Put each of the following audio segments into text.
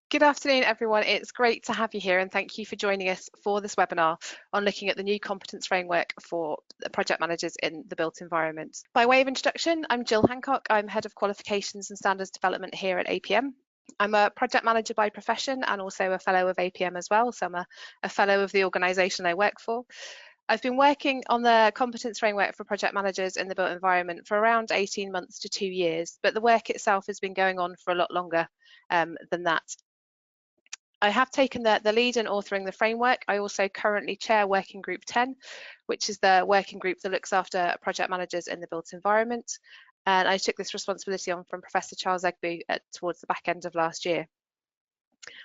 Good afternoon, everyone. It's great to have you here, and thank you for joining us for this webinar on looking at the new competence framework for project managers in the built environment. By way of introduction, I'm Gill Hancock. I'm Head of Qualifications and Standards Development here at APM. I'm a project manager by profession and also a fellow of APM as well, so I'm a fellow of the organisation I work for. I've been working on the competence framework for project managers in the built environment for around 18 months to 2 years, but the work itself has been going on for a lot longer than that. I have taken the lead in authoring the framework. I also currently chair Working Group 10, which is the working group that looks after project managers in the built environment. And I took this responsibility on from Professor Charles Egbu towards the back end of last year.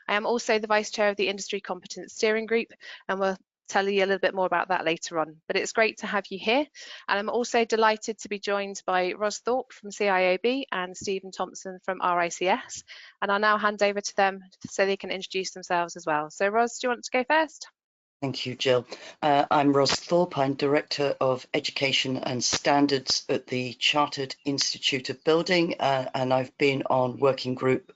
I am also the Vice Chair of the Industry Competence Steering Group, and we'll tell you a little bit more about that later on. But it's great to have you here. And I'm also delighted to be joined by Ros Thorpe from CIOB and Stephen Thompson from RICS. And I'll now hand over to them so they can introduce themselves as well. So Ros, do you want to go first? Thank you, Gill. I'm Ros Thorpe. I'm Director of Education and Standards at the Chartered Institute of Building, and I've been on Working Group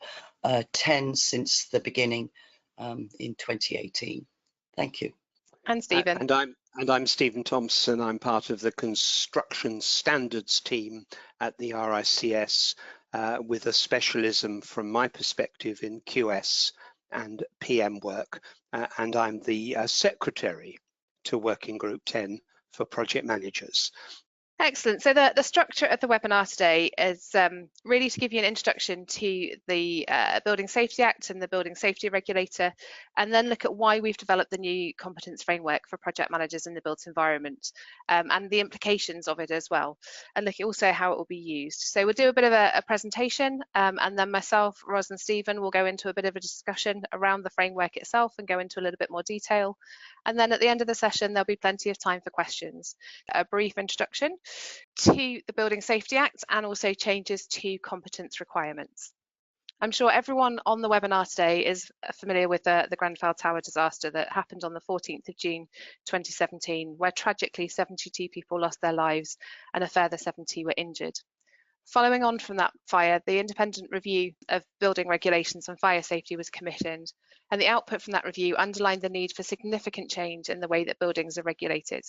10 since the beginning in 2018. Thank you. And Stephen. And I'm Stephen Thompson. I'm part of the construction standards team at the RICS with a specialism from my perspective in QS and PM work. And I'm the secretary to Working Group 10 for project managers. Excellent. So the structure of the webinar today is really to give you an introduction to the Building Safety Act and the Building Safety Regulator, and then look at why we've developed the new competence framework for project managers in the built environment and the implications of it as well, and look at also how it will be used. So we'll do a bit of a presentation, and then myself, Ros and Stephen will go into a bit of a discussion around the framework itself and go into a little bit more detail. And then at the end of the session, there'll be plenty of time for questions. A brief introduction to the Building Safety Act and also changes to competence requirements. I'm sure everyone on the webinar today is familiar with the Grenfell Tower disaster that happened on the 14th of June 2017, where tragically 72 people lost their lives and a further 70 were injured. Following on from that fire, the independent review of building regulations and fire safety was commissioned, and the output from that review underlined the need for significant change in the way that buildings are regulated.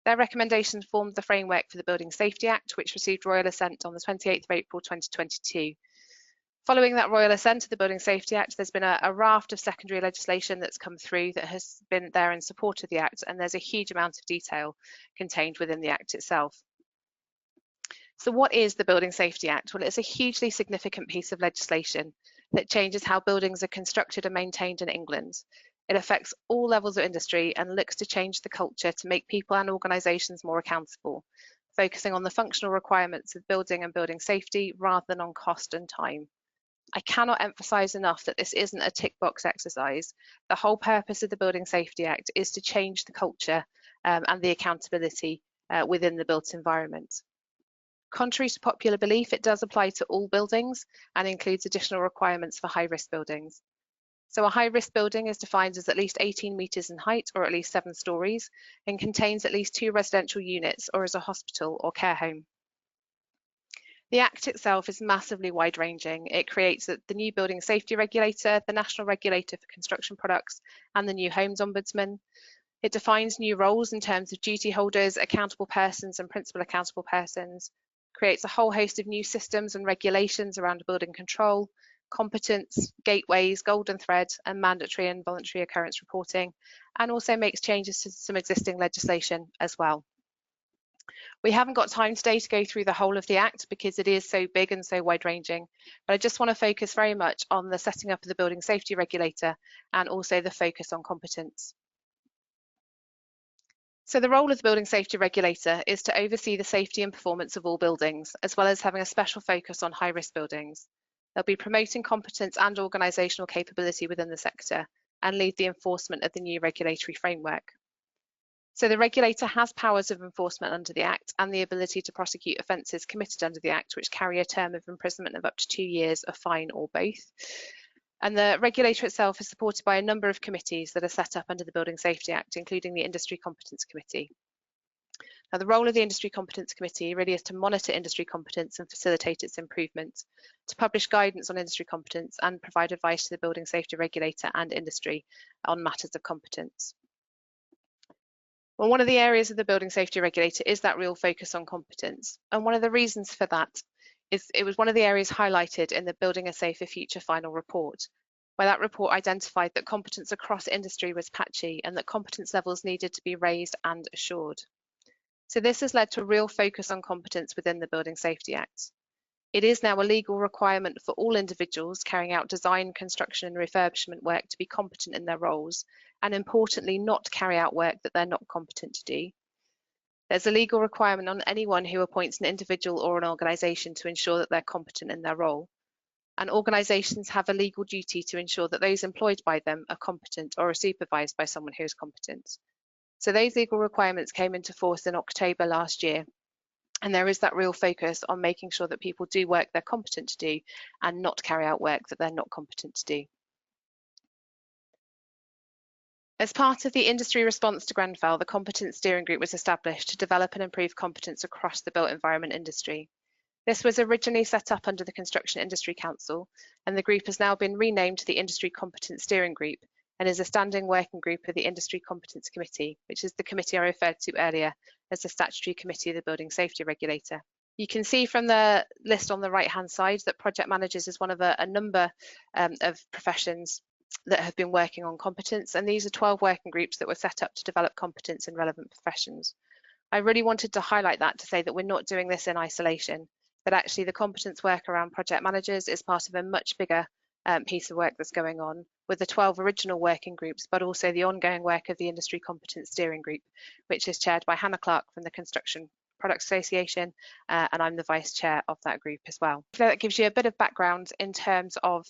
Their recommendations formed the framework for the Building Safety Act, which received royal assent on the 28th of April 2022. Following that royal assent to the Building Safety Act, there's been a raft of secondary legislation that's come through that has been there in support of the Act, and there's a huge amount of detail contained within the Act itself. So what is the Building Safety Act? Well, it's a hugely significant piece of legislation that changes how buildings are constructed and maintained in England. It affects all levels of industry and looks to change the culture to make people and organisations more accountable, focusing on the functional requirements of building and building safety rather than on cost and time. I cannot emphasise enough that this isn't a tick box exercise. The whole purpose of the Building Safety Act is to change the culture and the accountability within the built environment. Contrary to popular belief, it does apply to all buildings and includes additional requirements for high-risk buildings. So a high-risk building is defined as at least 18 metres in height or at least 7 stories and contains at least 2 residential units or is a hospital or care home. The Act itself is massively wide-ranging. It creates the new Building Safety Regulator, the National Regulator for Construction Products and the new Homes Ombudsman. It defines new roles in terms of duty holders, accountable persons and principal accountable persons, creates a whole host of new systems and regulations around building control, competence, gateways, golden thread, and mandatory and voluntary occurrence reporting, and also makes changes to some existing legislation as well. We haven't got time today to go through the whole of the Act because it is so big and so wide-ranging, but I just want to focus very much on the setting up of the Building Safety Regulator and also the focus on competence. So the role of the Building Safety Regulator is to oversee the safety and performance of all buildings, as well as having a special focus on high-risk buildings. They'll be promoting competence and organisational capability within the sector and lead the enforcement of the new regulatory framework. So the regulator has powers of enforcement under the Act and the ability to prosecute offences committed under the Act which carry a term of imprisonment of up to 2 years, a fine or both. And the regulator itself is supported by a number of committees that are set up under the Building Safety Act, including the Industry Competence Committee. Now, the role of the Industry Competence Committee really is to monitor industry competence and facilitate its improvement, to publish guidance on industry competence and provide advice to the building safety regulator and industry on matters of competence. Well, one of the areas of the building safety regulator is that real focus on competence. And one of the reasons for that is it was one of the areas highlighted in the Building a Safer Future final report, where that report identified that competence across industry was patchy and that competence levels needed to be raised and assured. So this has led to a real focus on competence within the Building Safety Act. It is now a legal requirement for all individuals carrying out design, construction and refurbishment work to be competent in their roles, and importantly, not carry out work that they're not competent to do. There's a legal requirement on anyone who appoints an individual or an organisation to ensure that they're competent in their role. And organisations have a legal duty to ensure that those employed by them are competent or are supervised by someone who is competent. So those legal requirements came into force in October last year. And there is that real focus on making sure that people do work they're competent to do and not carry out work that they're not competent to do. As part of the industry response to Grenfell, the Competence Steering Group was established to develop and improve competence across the built environment industry. This was originally set up under the Construction Industry Council, and the group has now been renamed to the Industry Competence Steering Group and is a standing working group of the Industry Competence Committee, which is the committee I referred to earlier as the statutory committee of the Building Safety Regulator. You can see from the list on the right-hand side that project managers is one of a number of professions that have been working on competence, and these are 12 working groups that were set up to develop competence in relevant professions. I really wanted to highlight that to say that we're not doing this in isolation, that actually the competence work around project managers is part of a much bigger piece of work that's going on with the 12 original working groups, but also the ongoing work of the Industry Competence Steering Group, which is chaired by Hannah Clark from the Construction Products Association, and I'm the vice chair of that group as well. So that gives you a bit of background in terms of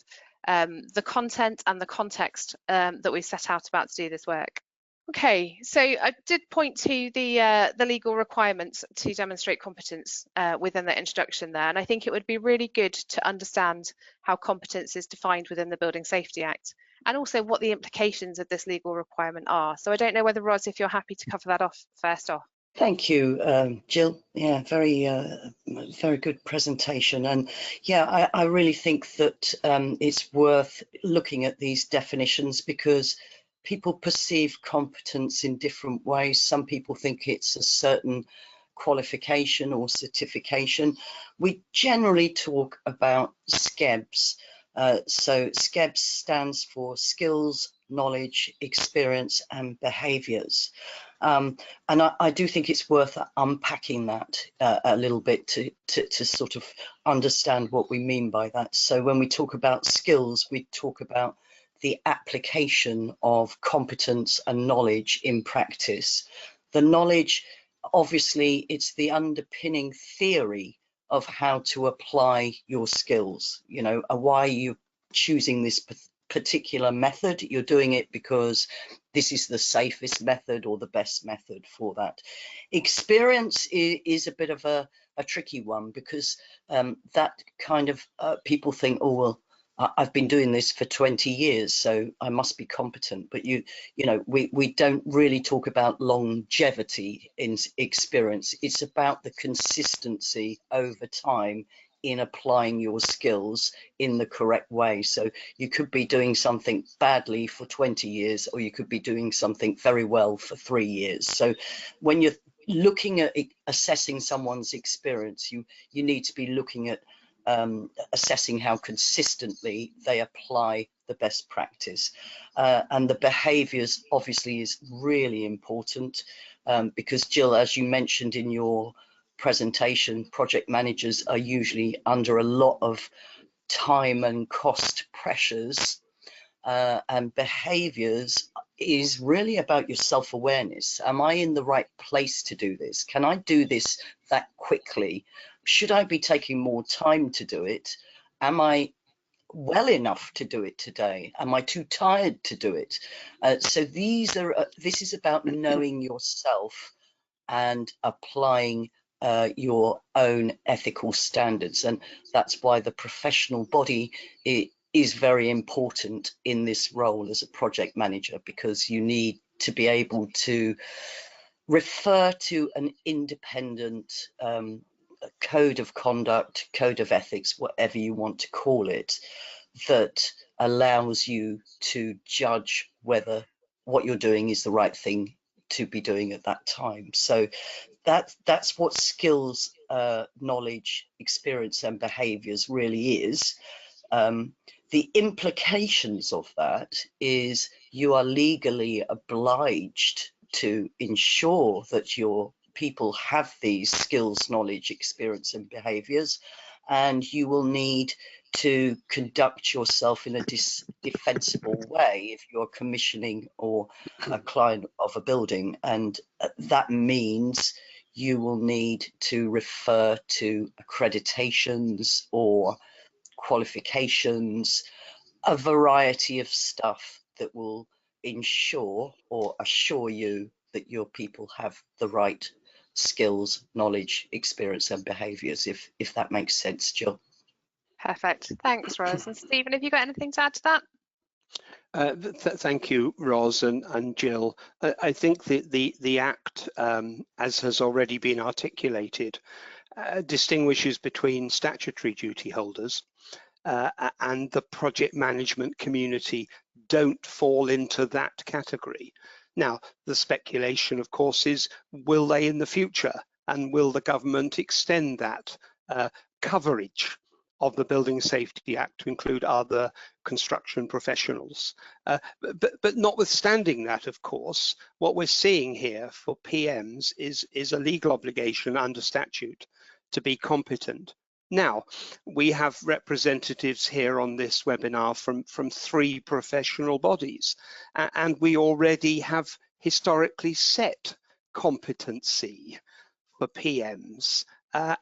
the content and the context that we set out about to do this work. Okay, so I did point to the legal requirements to demonstrate competence within the introduction there, and I think it would be really good to understand how competence is defined within the Building Safety Act, and also what the implications of this legal requirement are. So I don't know whether, Ros, if you're happy to cover that off first off. Thank you, Gill. Yeah, very good presentation. And yeah, I really think that it's worth looking at these definitions because people perceive competence in different ways. Some people think it's a certain qualification or certification. We generally talk about SCEBS. So SCEBS stands for skills, knowledge, experience and behaviours. And I do think it's worth unpacking that a little bit to sort of understand what we mean by that. So when we talk about skills, we talk about the application of competence and knowledge in practice. The knowledge, obviously, it's the underpinning theory of how to apply your skills. You know, why you're choosing this particular method. You're doing it because this is the safest method or the best method for that. Experience is a bit of a tricky one because that kind of people think, oh, well, I've been doing this for 20 years, so I must be competent. But you know, we don't really talk about longevity in experience. It's about the consistency over time in applying your skills in the correct way. So you could be doing something badly for 20 years, or you could be doing something very well for 3 years. So when you're looking at assessing someone's experience, you need to be looking at assessing how consistently they apply the best practice. And the behaviours obviously is really important because, Gill, as you mentioned in your presentation, project managers are usually under a lot of time and cost pressures, and behaviours is really about your self-awareness. Am I in the right place to do this? Can I do this that quickly? Should I be taking more time to do it? Am I well enough to do it today? Am I too tired to do it? So this is about knowing yourself and applying your own ethical standards, and that's why the professional body is very important in this role as a project manager, because you need to be able to refer to an independent code of conduct, code of ethics, whatever you want to call it, that allows you to judge whether what you're doing is the right thing to be doing at that time. So that's what skills, knowledge, experience and behaviors really is. The implications of that is you are legally obliged to ensure that your people have these skills, knowledge, experience and behaviors, and you will need to conduct yourself in a defensible way if you're commissioning or a client of a building, and that means you will need to refer to accreditations or qualifications, a variety of stuff that will ensure or assure you that your people have the right skills, knowledge, experience and behaviours, if that makes sense, Jill. Perfect. Thanks, Ros. And Stephen, have you got anything to add to that? Thank you, Ros and Jill. I think the Act, as has already been articulated, distinguishes between statutory duty holders and the project management community don't fall into that category. Now, the speculation, of course, is will they in the future, and will the government extend that coverage of the Building Safety Act to include other construction professionals. But notwithstanding that, of course, what we're seeing here for PMs is a legal obligation under statute to be competent. Now, we have representatives here on this webinar from 3 professional bodies, and we already have historically set competency for PMs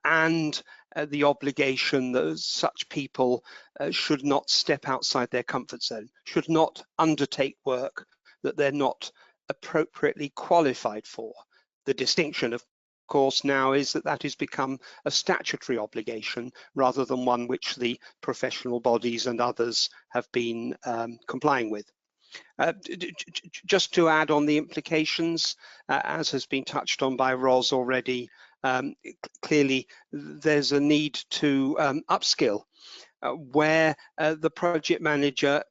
and the obligation that such people should not step outside their comfort zone, should not undertake work that they're not appropriately qualified for. The distinction, of course, now is that that has become a statutory obligation rather than one which the professional bodies and others have been complying with. Just to add on the implications, as has been touched on by Ros already, clearly there's a need to upskill where the project manager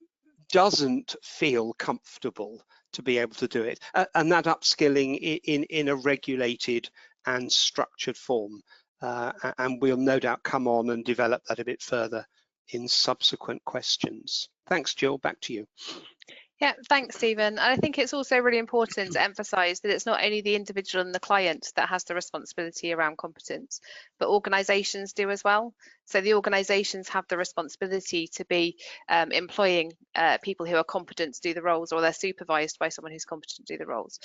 doesn't feel comfortable to be able to do it, and that upskilling in a regulated and structured form, and we'll no doubt come on and develop that a bit further in subsequent questions. Thanks, Jill, back to you. Yeah, thanks, Stephen. And I think it's also really important to emphasise that it's not only the individual and the client that has the responsibility around competence, but organisations do as well. So the organisations have the responsibility to be employing people who are competent to do the roles, or they're supervised by someone who's competent to do the roles.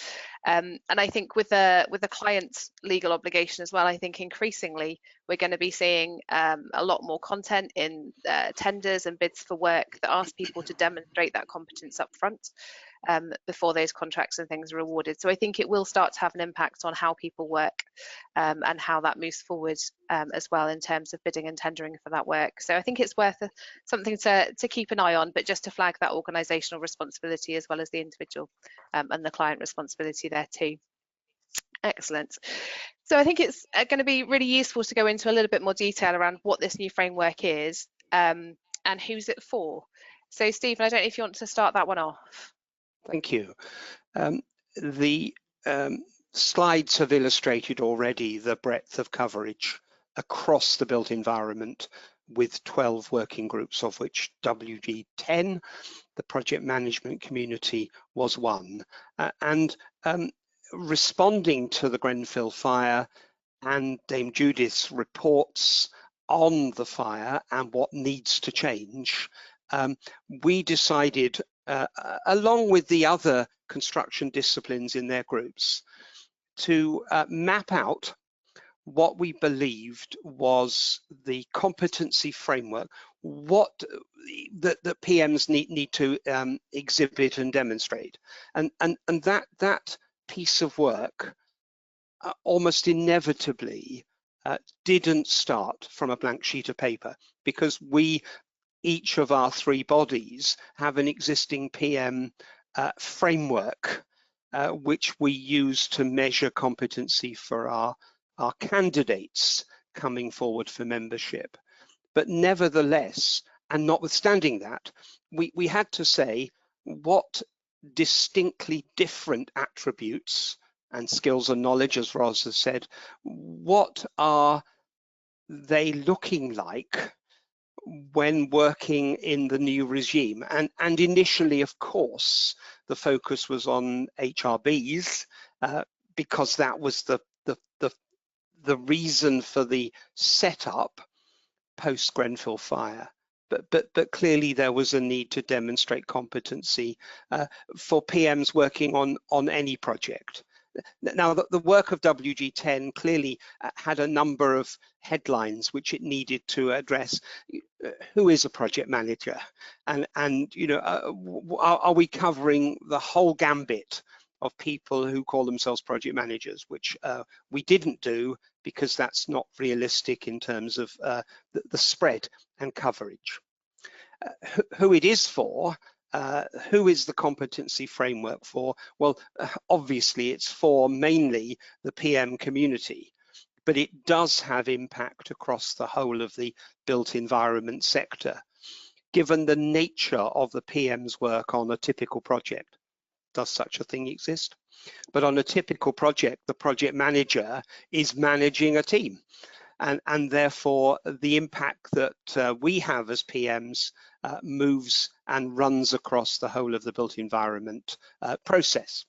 And I think with the client's legal obligation as well, I think increasingly we're going to be seeing a lot more content in tenders and bids for work that ask people to demonstrate that competence up front before those contracts and things are awarded. So I think it will start to have an impact on how people work and how that moves forward as well in terms of bidding and tendering for that work. So I think it's worth something to keep an eye on, but just to flag that organisational responsibility as well as the individual and the client responsibility there too. Excellent. So I think it's going to be really useful to go into a little bit more detail around what this new framework is and who's it for. So Stephen, I don't know if you want to start that one off. Thank you. The slides have illustrated already the breadth of coverage across the built environment with 12 working groups, of which WG10, the project management community, was one. Responding to the Grenfell fire and Dame Judith's reports on the fire and what needs to change, we decided, along with the other construction disciplines in their groups, to map out what we believed was the competency framework, what that PMs need to exhibit and demonstrate, and that piece of work almost inevitably didn't start from a blank sheet of paper, because each of our 3 bodies have an existing PM framework which we use to measure competency for our candidates coming forward for membership. But nevertheless, and notwithstanding that, we had to say what distinctly different attributes and skills and knowledge, as Ros has said, what are they looking like when working in the new regime? And initially, of course, the focus was on HRBs because that was the reason for the setup post Grenfell fire. But clearly there was a need to demonstrate competency for PMs working on any project. Now, the work of WG10 clearly had a number of headlines which it needed to address. Who is a project manager? And you know, are we covering the whole gambit of people who call themselves project managers, which we didn't do because that's not realistic in terms of the spread and coverage. Who it is for, who is the competency framework for? Well, obviously it's for mainly the PM community, but it does have impact across the whole of the built environment sector, given the nature of the PM's work on a typical project. Does such a thing exist? But on a typical project, the project manager is managing a team. And therefore, the impact that we have as PMs moves and runs across the whole of the built environment process.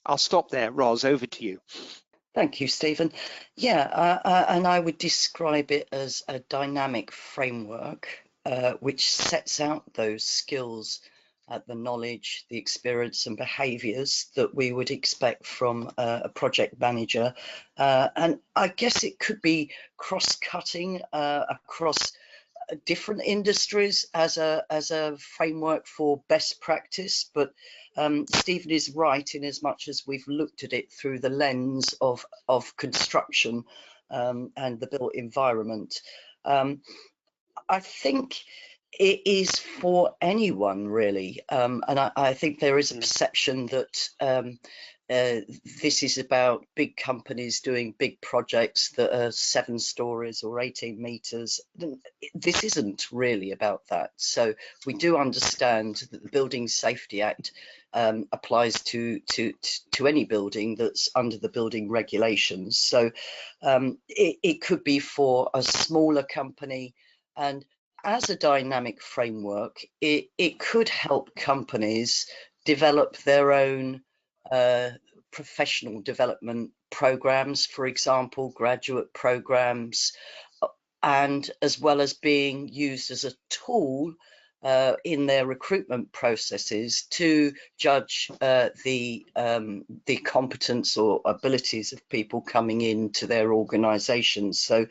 I'll stop there. Ros, over to you. Thank you, Stephen. Yeah, and I would describe it as a dynamic framework which sets out those skills, the knowledge, the experience and behaviours that we would expect from a project manager. And I guess it could be cross-cutting across different industries as a framework for best practice, but Stephen is right in as much as we've looked at it through the lens of construction and the built environment. I think it is for anyone really, and I think there is a perception that this is about big companies doing big projects that are 7 stories or 18 meters. This isn't really about that. So we do understand that the Building Safety Act applies to any building that's under the building regulations. So it could be for a smaller company, and as a dynamic framework, it could help companies develop their own professional development programs, for example, graduate programs, and as well as being used as a tool in their recruitment processes to judge the competence or abilities of people coming into their organizations. So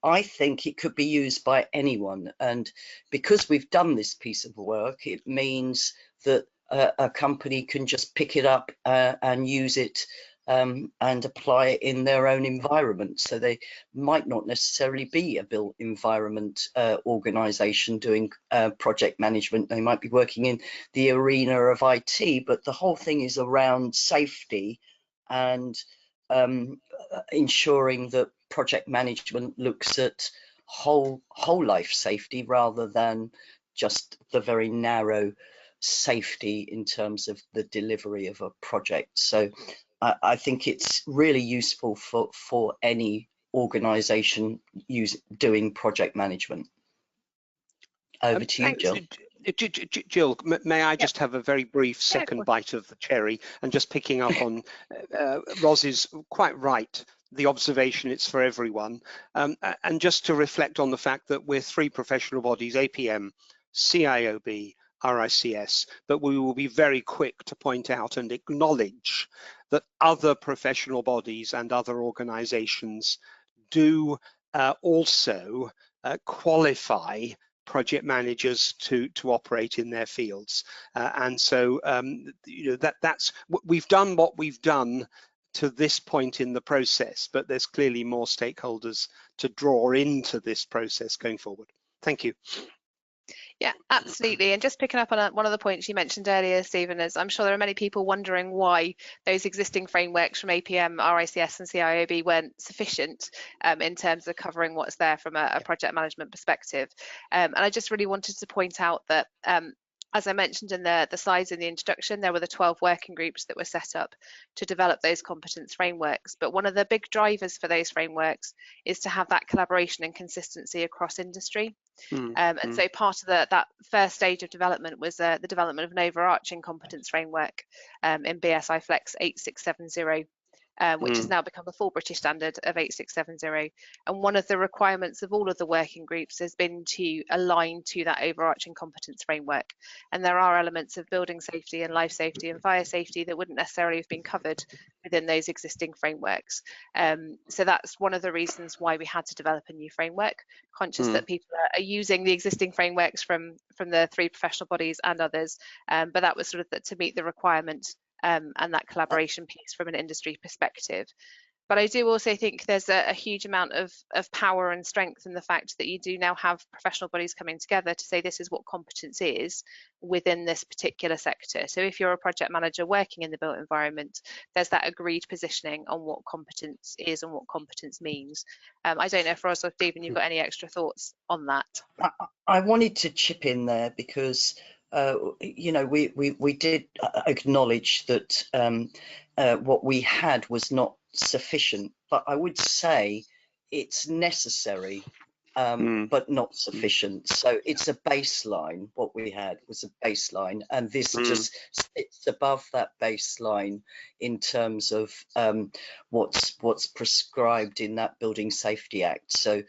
I think it could be used by anyone, and because we've done this piece of work, it means that a company can just pick it up and use it and apply it in their own environment. So they might not necessarily be a built environment organization doing project management. They might be working in the arena of IT, but the whole thing is around safety and ensuring that project management looks at whole life safety rather than just the very narrow safety in terms of the delivery of a project. So I think it's really useful for any organization doing project management. Over to you, Gill. Gill, may I just have a very brief second bite of the cherry, and just picking up on Ros is quite right, the observation it's for everyone, and just to reflect on the fact that we're 3 professional bodies, APM, CIOB, RICS, but we will be very quick to point out and acknowledge that other professional bodies and other organizations do also qualify project managers to operate in their fields, and so you know, that's we've done what we've done to this point in the process, but there's clearly more stakeholders to draw into this process going forward. Thank you. Yeah, absolutely. And just picking up on one of the points you mentioned earlier, Stephen, is I'm sure there are many people wondering why those existing frameworks from APM, RICS and CIOB weren't sufficient in terms of covering what's there from a project management perspective. And I just really wanted to point out that as I mentioned in the slides in the introduction, there were the 12 working groups that were set up to develop those competence frameworks. But one of the big drivers for those frameworks is to have that collaboration and consistency across industry. And so part of that first stage of development was the development of an overarching competence framework in BSI Flex 8670. Which has now become the full British standard of 8670. And one of the requirements of all of the working groups has been to align to that overarching competence framework. And there are elements of building safety and life safety and fire safety that wouldn't necessarily have been covered within those existing frameworks. So that's one of the reasons why we had to develop a new framework, conscious that people are using the existing frameworks from the 3 professional bodies and others, but that was sort of to meet the requirement and that collaboration piece from an industry perspective. But I do also think there's a huge amount of power and strength in the fact that you do now have professional bodies coming together to say this is what competence is within this particular sector. So if you're a project manager working in the built environment, there's that agreed positioning on what competence is and what competence means. I don't know if Ros or Stephen, you've got any extra thoughts on that? I wanted to chip in there because you know, we did acknowledge that what we had was not sufficient, but I would say it's necessary, but not sufficient. So it's a baseline. What we had was a baseline, and this just sits above that baseline in terms of what's prescribed in that Building Safety Act. So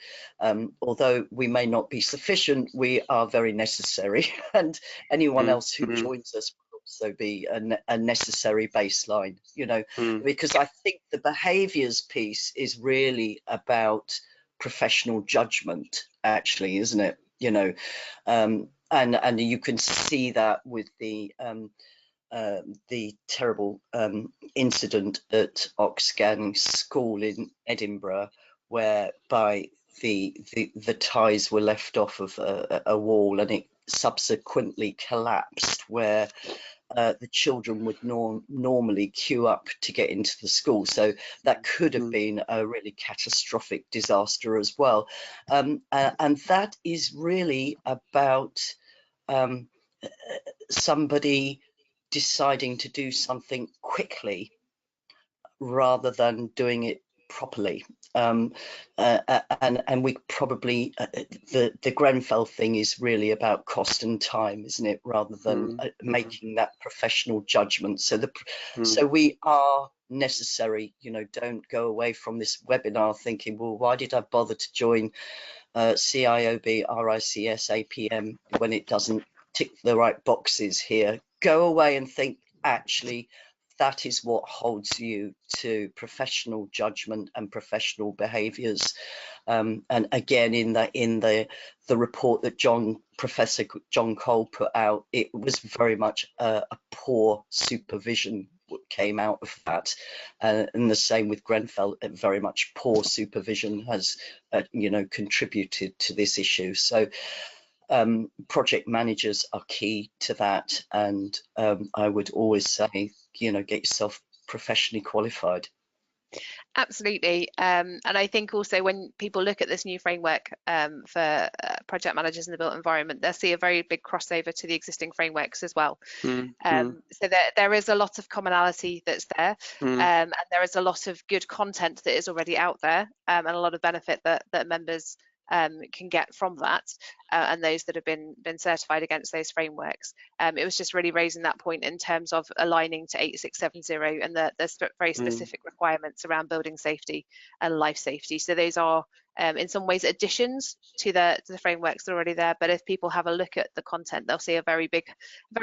although we may not be sufficient, we are very necessary, and anyone else who joins us will also be a necessary baseline, you know, because I think the behaviours piece is really about professional judgment, actually, isn't it? You know, and you can see that with the terrible incident at Oxgan School in Edinburgh, whereby the ties were left off of a wall, and it subsequently collapsed, where the children would normally queue up to get into the school. So that could have been a really catastrophic disaster as well. And that is really about somebody deciding to do something quickly rather than doing it properly. And we probably, the Grenfell thing is really about cost and time, isn't it, rather than making that professional judgment. So so we are necessary. You know, don't go away from this webinar thinking, well, why did I bother to join CIOB, RICS, APM when it doesn't tick the right boxes here? Go away and think, actually, that is what holds you to professional judgment and professional behaviours. And again, in the report that Professor John Cole put out, it was very much a poor supervision what came out of that, and the same with Grenfell. Very much poor supervision has you know, contributed to this issue. So project managers are key to that, and I would always say, you know, get yourself professionally qualified. Absolutely, and I think also when people look at this new framework for project managers in the built environment, they'll see a very big crossover to the existing frameworks as well. So there is a lot of commonality that's there, and there is a lot of good content that is already out there, and a lot of benefit that members can get from that, and those that have been certified against those frameworks. It was just really raising that point in terms of aligning to 8670 and the very specific requirements around building safety and life safety. So those are in some ways additions to the frameworks that are already there, but if people have a look at the content, they'll see a very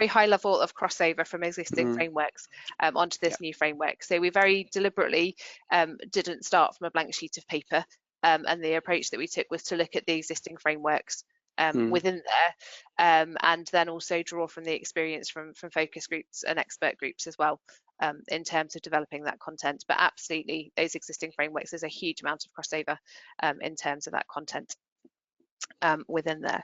high level of crossover from existing frameworks onto this new framework. So we very deliberately didn't start from a blank sheet of paper. And the approach that we took was to look at the existing frameworks within there, and then also draw from the experience from focus groups and expert groups as well, in terms of developing that content. But absolutely, those existing frameworks, there's a huge amount of crossover in terms of that content within there.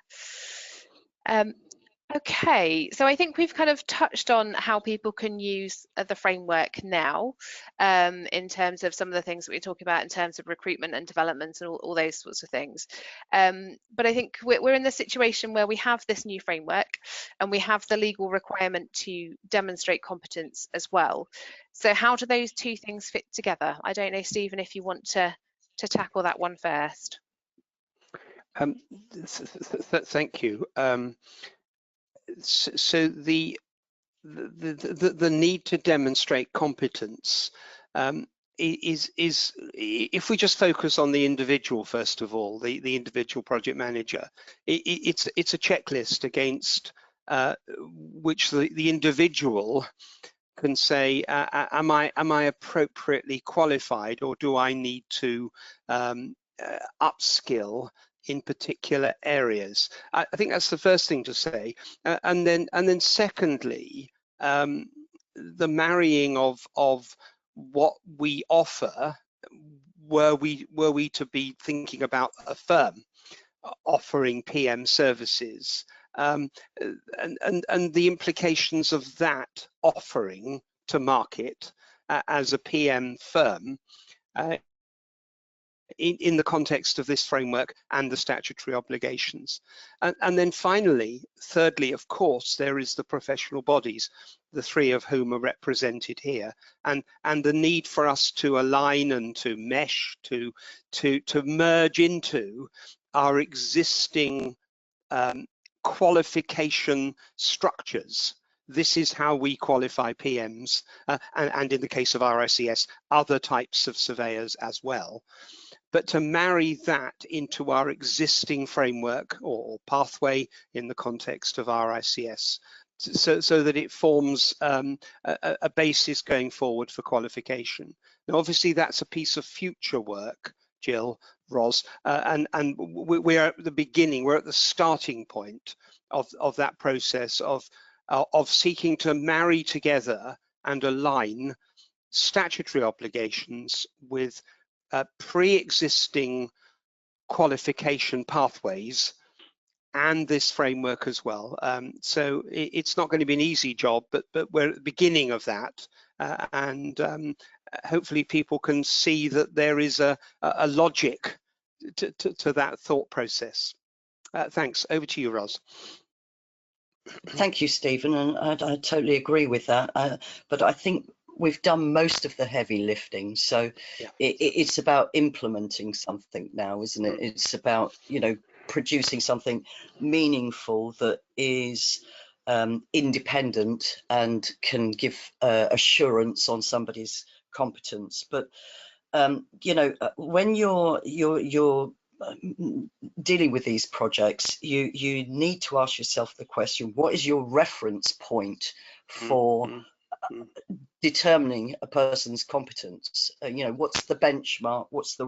Okay, so I think we've kind of touched on how people can use the framework now, in terms of some of the things that we're talking about in terms of recruitment and development and all those sorts of things. But I think we're in the situation where we have this new framework and we have the legal requirement to demonstrate competence as well. So how do those two things fit together? I don't know, Stephen, if you want to tackle that one first. Thank you. So the need to demonstrate competence is if we just focus on the individual first of all, the individual project manager, it's a checklist against which the individual can say, am I appropriately qualified, or do I need to upskill in particular areas? I think that's the first thing to say, and then secondly, the marrying of what we offer. Were we to be thinking about a firm offering PM services, and the implications of that offering to market as a PM firm, in the context of this framework and the statutory obligations. And then finally, thirdly, of course, there is the professional bodies, the three of whom are represented here, and the need for us to align and to mesh, to merge into our existing qualification structures. This is how we qualify PMs, and in the case of RICS, other types of surveyors as well. But to marry that into our existing framework or pathway in the context of RICS, so that it forms a basis going forward for qualification. Now, obviously, that's a piece of future work, Gill, Ros, and we're at the beginning, we're at the starting point of that process of seeking to marry together and align statutory obligations with pre-existing qualification pathways and this framework as well. So it's not going to be an easy job, but we're at the beginning of that, and hopefully people can see that there is a logic to that thought process. Thanks. Over to you, Ros. Thank you, Stephen, and I totally agree with that. But I think we've done most of the heavy lifting, so yeah. It's about implementing something now, isn't it? It's about, you know, producing something meaningful that is independent and can give assurance on somebody's competence. But you know, when you're dealing with these projects, you need to ask yourself the question: what is your reference point for determining a person's competence? You know, what's the benchmark? What's the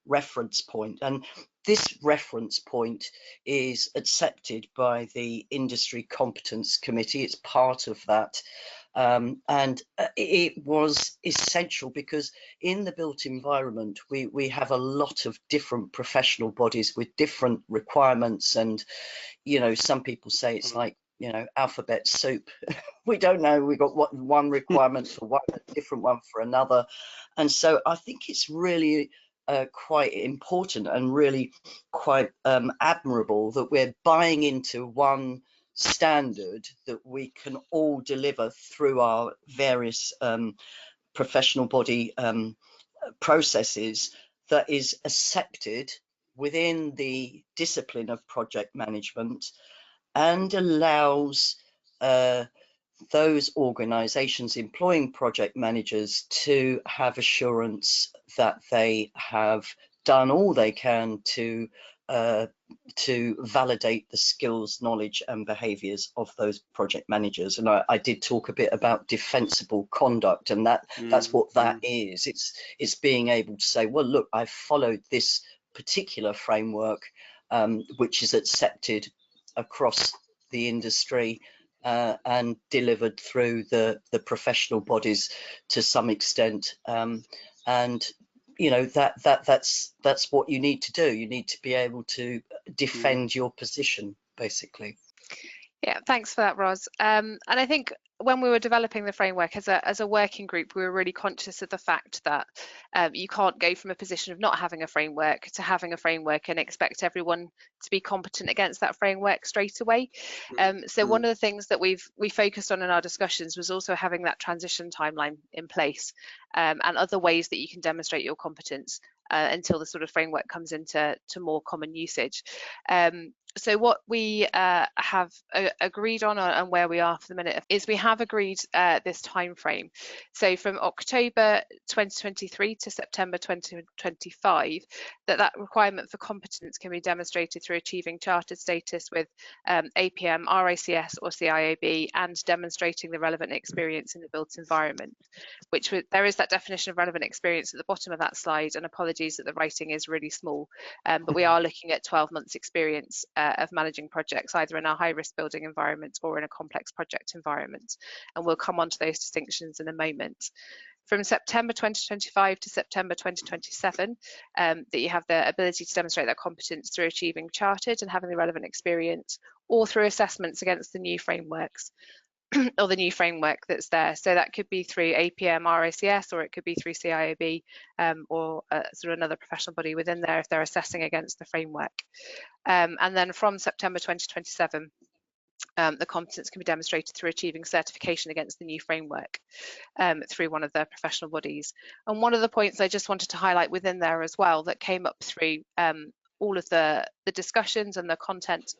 reference point? And this reference point is accepted by the Industry Competence Committee. It's part of that. And it was essential because in the built environment, we have a lot of different professional bodies with different requirements. And, you know, some people say it's like, you know, alphabet soup. We don't know. We got one requirement for one, a different one for another. And so I think it's really quite important and really quite admirable that we're buying into one standard that we can all deliver through our various professional body processes, that is accepted within the discipline of project management and allows those organizations employing project managers to have assurance that they have done all they can to validate the skills, knowledge and behaviors of those project managers. And I did talk a bit about defensible conduct, and that's what that is. It's being able to say, well, look, I've followed this particular framework, which is accepted across the industry and delivered through the professional bodies to some extent. And you know, that's what you need to do. You need to be able to defend your position, basically. Yeah, thanks for that, Ros. And I think when we were developing the framework as a working group, we were really conscious of the fact that you can't go from a position of not having a framework to having a framework and expect everyone to be competent against that framework straight away. So one of the things that we focused on in our discussions was also having that transition timeline in place, and other ways that you can demonstrate your competence until the sort of framework comes into more common usage. So what we have agreed on and where we are for the minute is we have agreed this time frame. So from October 2023 to September 2025, that requirement for competence can be demonstrated through achieving chartered status with APM, RICS or CIOB, and demonstrating the relevant experience in the built environment, which there is that definition of relevant experience at the bottom of that slide, and apologies that the writing is really small, but we are looking at 12 months experience of managing projects either in a high risk building environment or in a complex project environment, and we'll come on to those distinctions in a moment. From September 2025 to September 2027, that you have the ability to demonstrate that competence through achieving chartered and having the relevant experience, or through assessments against the new frameworks or the new framework that's there. So that could be through APM, RICS, or it could be through CIOB, or sort of another professional body within there if they're assessing against the framework. And then from September 2027, the competence can be demonstrated through achieving certification against the new framework through one of the professional bodies. And one of the points I just wanted to highlight within there as well that came up through all of the discussions and the content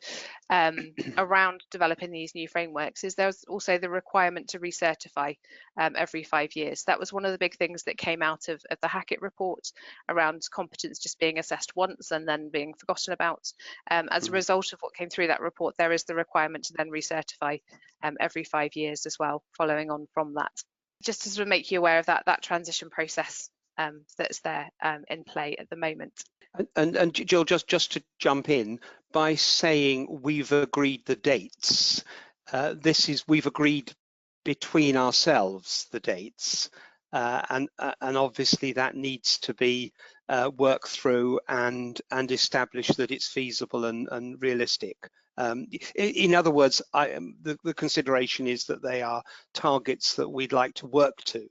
around developing these new frameworks is there's also the requirement to recertify every 5 years. That was one of the big things that came out of the Hackett report around competence just being assessed once and then being forgotten about. As a result of what came through that report, there is the requirement to then recertify every 5 years as well, following on from that. Just to sort of make you aware of that transition process that's there in play at the moment. And Gill, just to jump in, by saying we've agreed the dates, we've agreed between ourselves the dates, and obviously that needs to be worked through and established that it's feasible and realistic. In other words, the consideration is that they are targets that we'd like to work to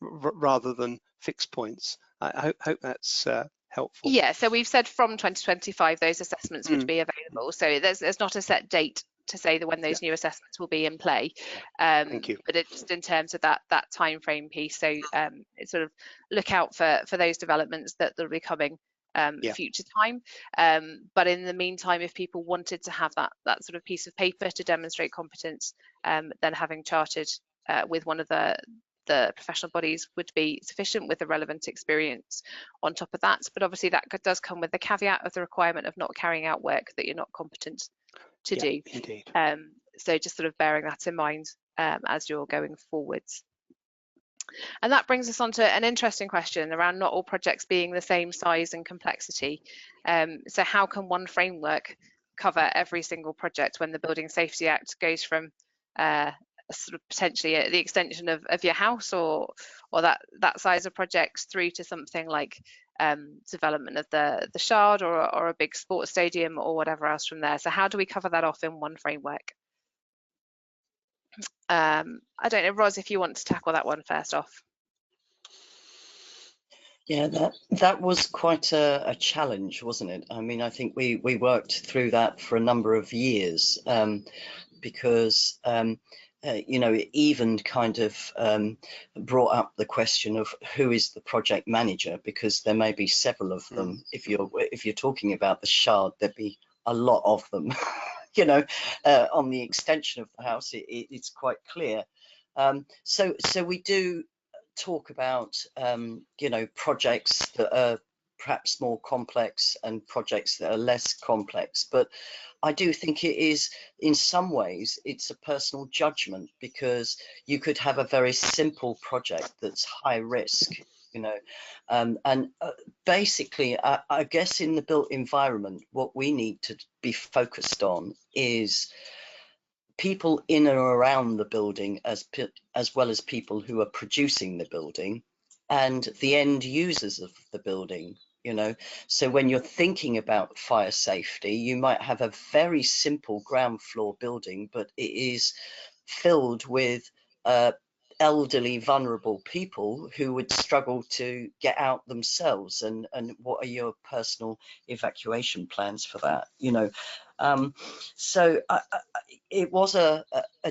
rather than fixed points. I hope that's helpful. Yeah, so we've said from 2025 those assessments would be available. So there's not a set date to say that when those new assessments will be in play. Thank you. But it's just in terms of that time frame piece. So it's sort of look out for those developments that will be coming future time. But in the meantime, if people wanted to have that sort of piece of paper to demonstrate competence, then having chartered with one of the professional bodies would be sufficient with the relevant experience on top of that. But obviously that does come with the caveat of the requirement of not carrying out work that you're not competent to do. Indeed. So just sort of bearing that in mind as you're going forwards. And that brings us on to an interesting question around not all projects being the same size and complexity. So how can one framework cover every single project when the Building Safety Act goes from sort of potentially the extension of your house or that size of projects through to something like development of the Shard or a big sports stadium or whatever else from there. So how do we cover that off in one framework? I don't know, Ros, if you want to tackle that one first off. Yeah, that was quite a challenge, wasn't it? I mean, I think we worked through that for a number of years because you know, it even kind of brought up the question of who is the project manager, because there may be several of them. If you're talking about the Shard, there'd be a lot of them. You know, on the extension of the house, it's quite clear. So we do talk about you know, projects that are perhaps more complex and projects that are less complex, but I do think it is, in some ways, it's a personal judgment, because you could have a very simple project that's high risk, you know, and basically, I guess in the built environment, what we need to be focused on is people in and around the building, as well as people who are producing the building, and the end users of the building, you know. So when you're thinking about fire safety, you might have a very simple ground floor building, but it is filled with elderly, vulnerable people who would struggle to get out themselves. And what are your personal evacuation plans for that? You know, so it was a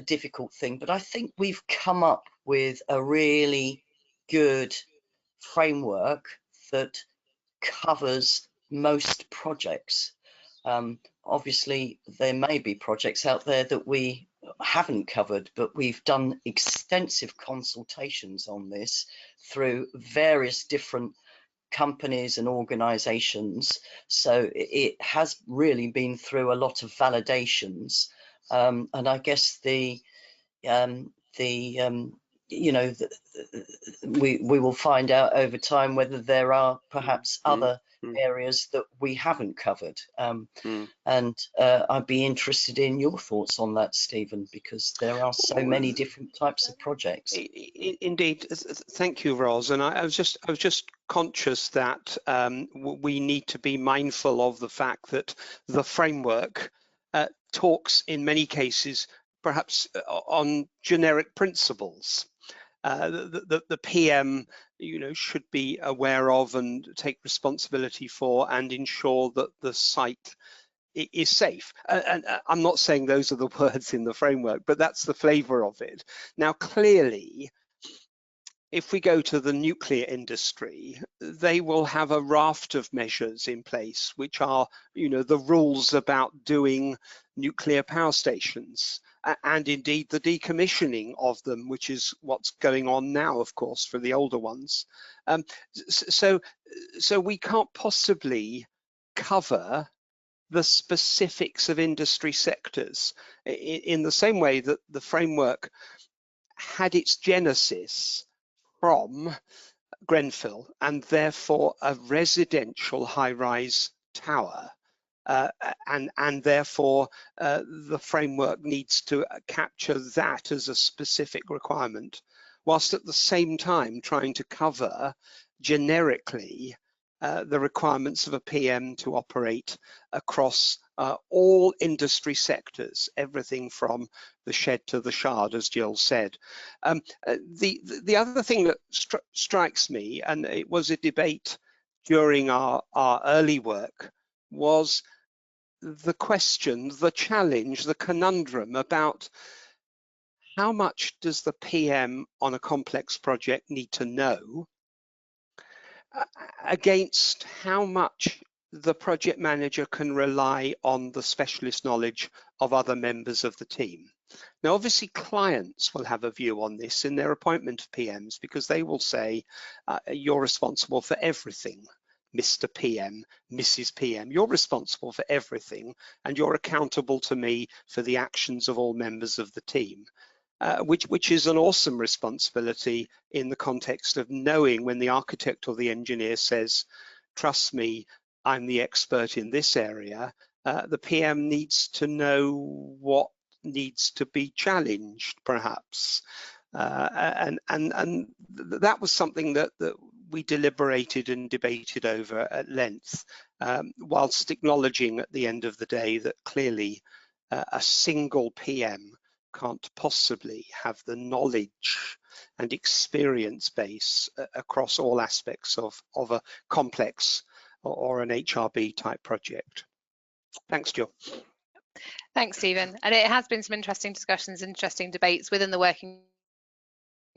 difficult thing, but I think we've come up with a really good framework that covers most projects. Obviously, there may be projects out there that we haven't covered, but we've done extensive consultations on this through various different companies and organizations. So it has really been through a lot of validations. And I guess you know, we will find out over time whether there are perhaps other areas that we haven't covered. And I'd be interested in your thoughts on that, Stephen, because there are so many different types of projects. Indeed, thank you, Ros. And I was just conscious that we need to be mindful of the fact that the framework talks in many cases perhaps on generic principles. The PM, you know, should be aware of and take responsibility for and ensure that the site is safe. And I'm not saying those are the words in the framework, but that's the flavor of it. Now, clearly, if we go to the nuclear industry, they will have a raft of measures in place, which are, you know, the rules about doing nuclear power stations, and indeed the decommissioning of them, which is what's going on now, of course, for the older ones. So we can't possibly cover the specifics of industry sectors in the same way that the framework had its genesis from Grenfell and therefore a residential high-rise tower. And therefore the framework needs to capture that as a specific requirement, whilst at the same time trying to cover generically the requirements of a PM to operate across all industry sectors, everything from the shed to the shard, as Gill said. The other thing that strikes me, and it was a debate during our early work, was the question, the challenge, the conundrum about how much does the PM on a complex project need to know against how much the project manager can rely on the specialist knowledge of other members of the team. Now, obviously, clients will have a view on this in their appointment of PMs, because they will say, you're responsible for everything, Mr. PM, Mrs. PM, you're responsible for everything, and you're accountable to me for the actions of all members of the team. Which is an awesome responsibility in the context of knowing when the architect or the engineer says, trust me, I'm the expert in this area, the PM needs to know what needs to be challenged, perhaps. And that was something that we deliberated and debated over at length, whilst acknowledging at the end of the day that clearly a single PM can't possibly have the knowledge and experience base across all aspects of a complex or an HRB type project. Thanks, Jill. Thanks, Stephen. And it has been some interesting discussions, interesting debates within the working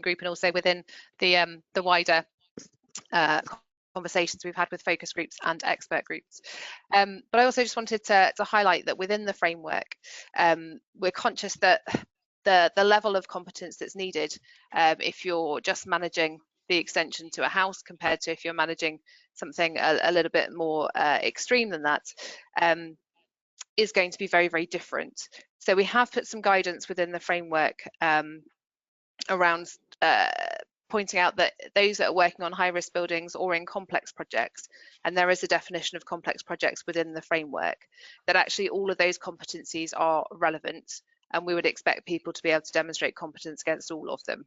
group and also within the wider conversations we've had with focus groups and expert groups. But I also just wanted to highlight that within the framework, we're conscious that the level of competence that's needed if you're just managing the extension to a house compared to if you're managing something a little bit more extreme than that is going to be very, very different. So we have put some guidance within the framework around pointing out that those that are working on high-risk buildings or in complex projects, and there is a definition of complex projects within the framework, that actually all of those competencies are relevant, and we would expect people to be able to demonstrate competence against all of them.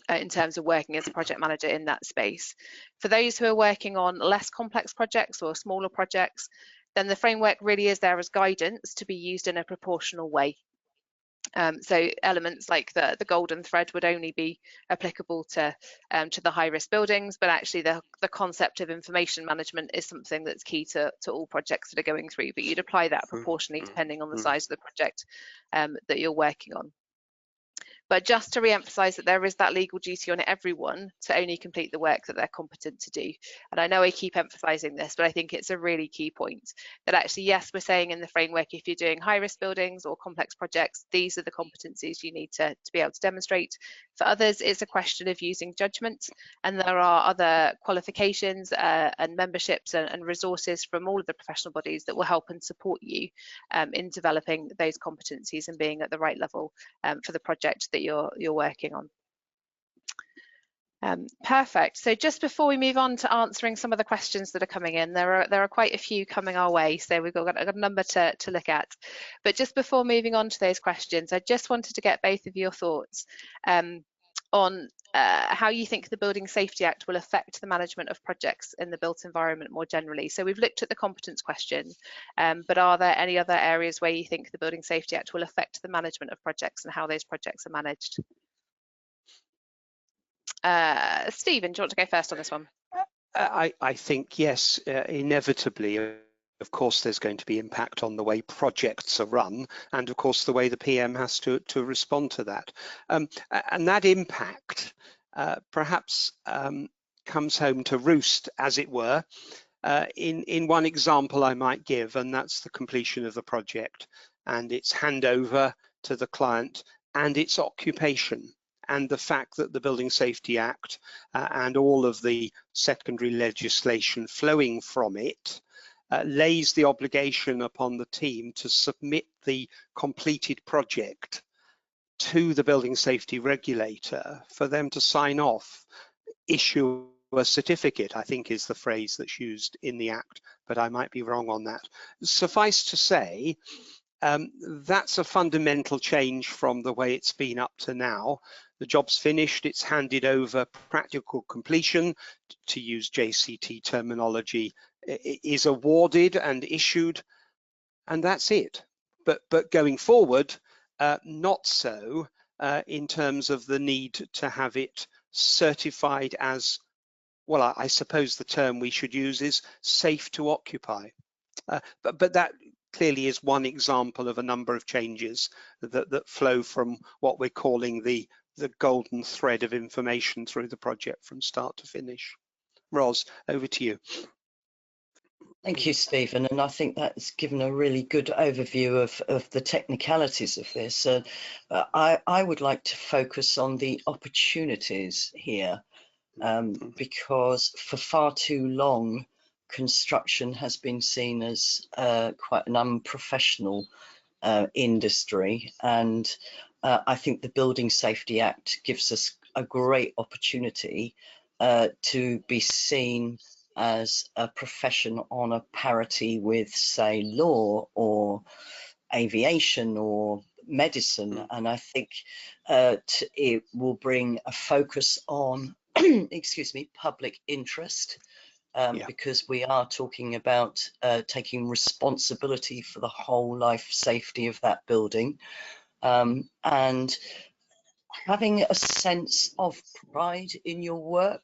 in terms of working as a project manager in that space. For those who are working on less complex projects or smaller projects, then the framework really is there as guidance to be used in a proportional way. So elements like the golden thread would only be applicable to the high-risk buildings, but actually the concept of information management is something that's key to all projects that are going through, but you'd apply that proportionally depending on the size of the project that you're working on. But just to re-emphasise that there is that legal duty on everyone to only complete the work that they're competent to do. And I know I keep emphasising this, but I think it's a really key point that actually, yes, we're saying in the framework, if you're doing high-risk buildings or complex projects, these are the competencies you need to be able to demonstrate. For others, it's a question of using judgment, and there are other qualifications and memberships and resources from all of the professional bodies that will help and support you in developing those competencies and being at the right level for the project that you're working on. Perfect. So just before we move on to answering some of the questions that are coming in, there are quite a few coming our way, so we've got a number to look at. But just before moving on to those questions, I just wanted to get both of your thoughts on how you think the Building Safety Act will affect the management of projects in the built environment more generally. So we've looked at the competence question, but are there any other areas where you think the Building Safety Act will affect the management of projects and how those projects are managed? Stephen, do you want to go first on this one? I think, yes, inevitably, of course, there's going to be impact on the way projects are run, and of course, the way the PM has to respond to that. And that impact perhaps comes home to roost, as it were, in one example I might give, and that's the completion of the project and its handover to the client and its occupation. And the fact that the Building Safety Act and all of the secondary legislation flowing from it lays the obligation upon the team to submit the completed project to the building safety regulator for them to sign off, issue a certificate, I think is the phrase that's used in the Act, but I might be wrong on that. Suffice to say, that's a fundamental change from the way it's been up to now. The job's finished, it's handed over, practical completion, to use JCT terminology, is awarded and issued, and that's it. But going forward, not so in terms of the need to have it certified as, well, I suppose the term we should use is safe to occupy. But that clearly is one example of a number of changes that flow from what we're calling the golden thread of information through the project from start to finish. Ros, over to you. Thank you, Stephen, and I think that's given a really good overview of the technicalities of this. I would like to focus on the opportunities here, because for far too long, construction has been seen as quite an unprofessional industry, and I think the Building Safety Act gives us a great opportunity to be seen as a profession on a parity with, say, law or aviation or medicine. And I think it will bring a focus on, excuse me, public interest, because we are talking about taking responsibility for the whole life safety of that building, and having a sense of pride in your work,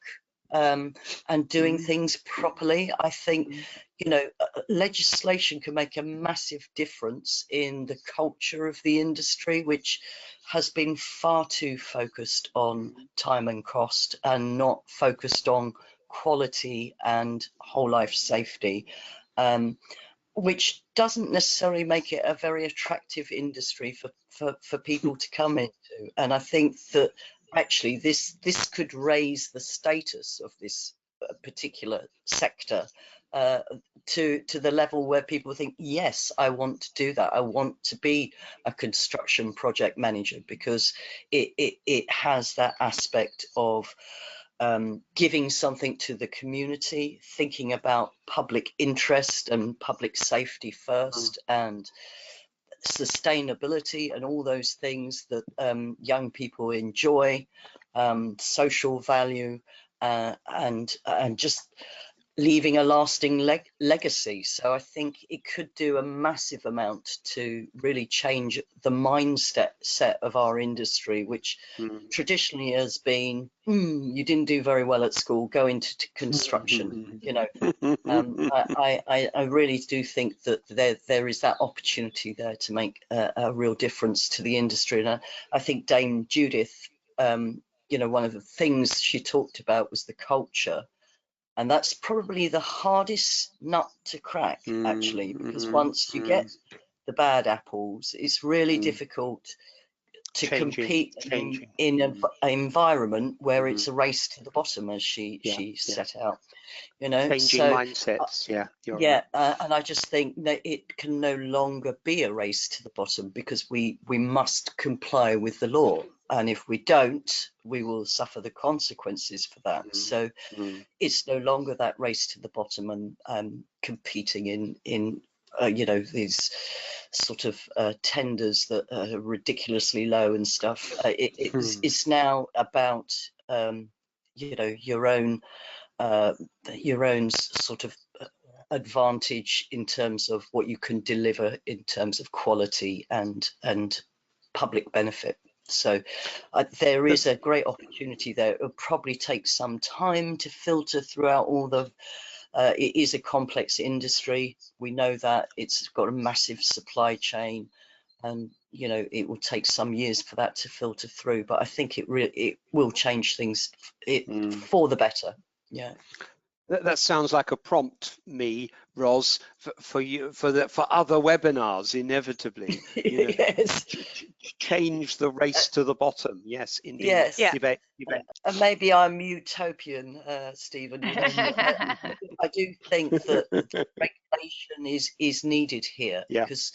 and doing things properly. I think, you know, legislation can make a massive difference in the culture of the industry, which has been far too focused on time and cost and not focused on quality and whole life safety, which doesn't necessarily make it a very attractive industry for people to come into. And I think that actually this could raise the status of this particular sector to the level where people think, yes, I want to do that. I want to be a construction project manager, because it has that aspect of giving something to the community, thinking about public interest and public safety first, and sustainability and all those things that young people enjoy, social value, and just leaving a lasting legacy. So I think it could do a massive amount to really change the mindset of our industry, which traditionally has been, you didn't do very well at school, go into construction. You know, I really do think that there is that opportunity there to make a real difference to the industry. And I think Dame Judith, you know, one of the things she talked about was the culture. And that's probably the hardest nut to crack, actually, because once you get the bad apples, it's really difficult to compete in an environment where it's a race to the bottom, as she set out. You know, changing mindsets. Right. And I just think that it can no longer be a race to the bottom, because we must comply with the law, and if we don't, we will suffer the consequences for that. So it's no longer that race to the bottom and competing in you know, these sort of tenders that are ridiculously low and stuff. It's now about you know, your own sort of advantage in terms of what you can deliver in terms of quality and public benefit. So there is a great opportunity there. It'll probably take some time to filter throughout all the it is a complex industry. We know that it's got a massive supply chain, and you know, it will take some years for that to filter through, but I think it will change things for the better. Yeah. That sounds like a prompt, Ros, for other webinars, inevitably. You know, yes. Change the race to the bottom. Yes, indeed. Yes. Yeah. Debate. And maybe I'm utopian, Stephen. You know, I do think that regulation is needed here, because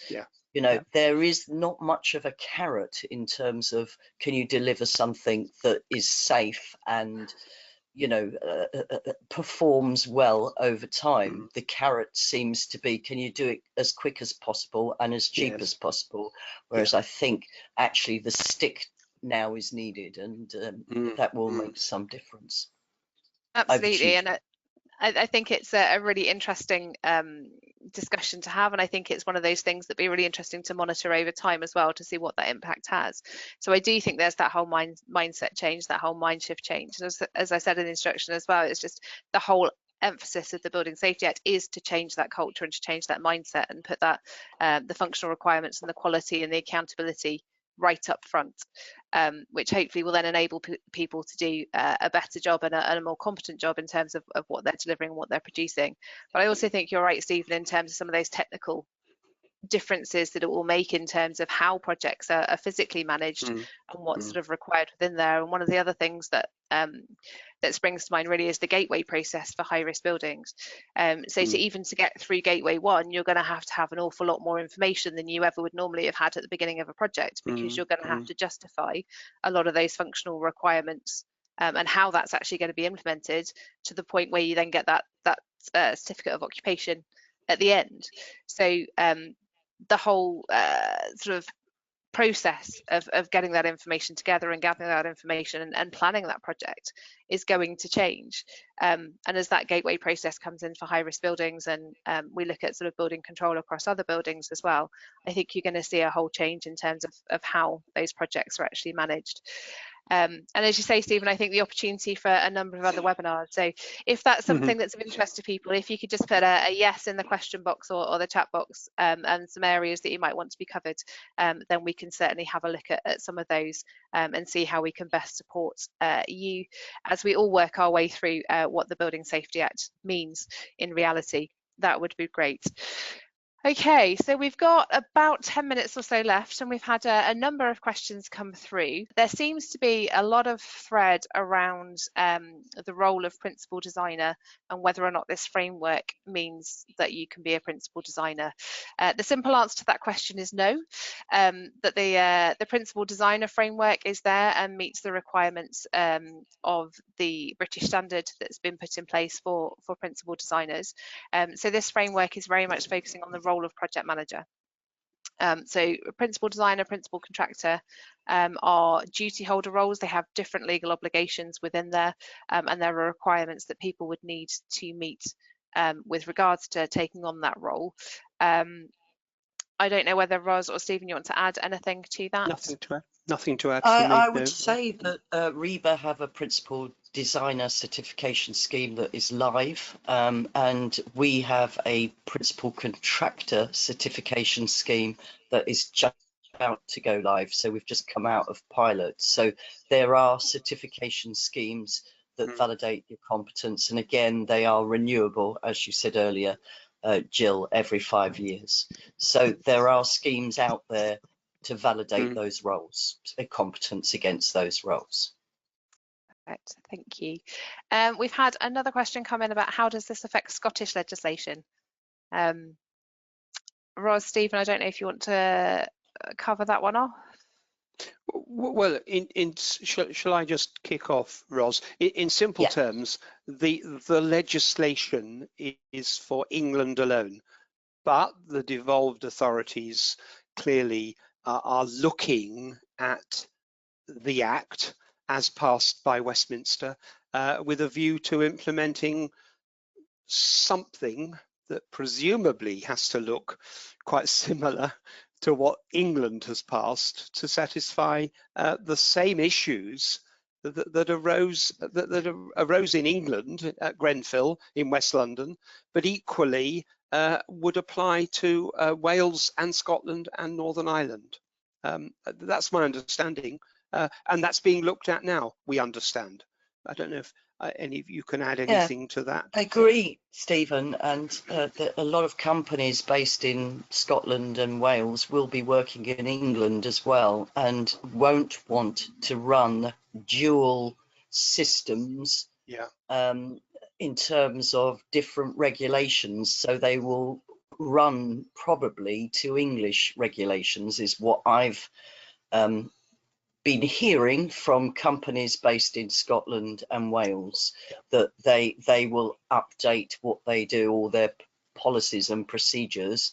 you know, there is not much of a carrot in terms of, can you deliver something that is safe and, you know, performs well over time. The carrot seems to be, can you do it as quick as possible and as cheap as possible? Whereas I think actually the stick now is needed, and that will make some difference. Absolutely, and I think it's a really interesting discussion to have, and I think it's one of those things that'd be really interesting to monitor over time as well, to see what that impact has. So I do think there's that whole mindset change, that whole mind shift change. And as I said in the instruction as well, it's just the whole emphasis of the Building Safety Act is to change that culture and to change that mindset and put that the functional requirements and the quality and the accountability right up front, which hopefully will then enable people to do a better job and a more competent job in terms of what they're delivering and what they're producing. But I also think you're right, Stephen, in terms of some of those technical differences that it will make in terms of how projects are physically managed and what's sort of required within there. And one of the other things that that springs to mind really is the gateway process for high-risk buildings. So to get through gateway 1, you're going to have an awful lot more information than you ever would normally have had at the beginning of a project, because you're going to have to justify a lot of those functional requirements and how that's actually going to be implemented, to the point where you then get that certificate of occupation at the end. So the whole sort of process of getting that information together and gathering that information and planning that project is going to change. And as that gateway process comes in for high-risk buildings, and we look at sort of building control across other buildings as well, I think you're going to see a whole change in terms of how those projects are actually managed. And as you say, Stephen, I think the opportunity for a number of other webinars. So if that's something that's of interest to people, if you could just put a yes in the question box or the chat box, and some areas that you might want to be covered, then we can certainly have a look at some of those and see how we can best support you as we all work our way through what the Building Safety Act means in reality. That would be great. Okay, so we've got about 10 minutes or so left, and we've had a number of questions come through. There seems to be a lot of thread around the role of principal designer and whether or not this framework means that you can be a principal designer. The simple answer to that question is no, that the principal designer framework is there and meets the requirements of the British standard that's been put in place for principal designers. So this framework is very much focusing on the role of project manager. So a principal designer, principal contractor are duty holder roles. They have different legal obligations within there, and there are requirements that people would need to meet with regards to taking on that role. I don't know whether Ros or Stephen, you want to add anything to that? Nothing to add. Nothing to add from me. I would no. say that RIBA have a principal designer certification scheme that is live, and we have a principal contractor certification scheme that is just about to go live. So we've just come out of pilot. So there are certification schemes that validate your competence, and again, they are renewable, as you said earlier, Gill, every 5 years. So there are schemes out there to validate those roles, competence against those roles. Perfect, thank you. We've had another question come in about how does this affect Scottish legislation? Ros, Stephen, I don't know if you want to cover that one off. Well, shall I just kick off, Ros? In simple terms, the legislation is for England alone, but the devolved authorities clearly are looking at the Act as passed by Westminster with a view to implementing something that presumably has to look quite similar to what England has passed to satisfy the same issues that arose in England at Grenfell in West London, but equally would apply to Wales and Scotland and Northern Ireland. That's my understanding, and that's being looked at now, we understand. I don't know if any of you can add anything to that. I agree, Stephen, and a lot of companies based in Scotland and Wales will be working in England as well and won't want to run dual systems in terms of different regulations. So they will run probably to English regulations, is what I've been hearing from companies based in Scotland and Wales, that they will update what they do, all their policies and procedures,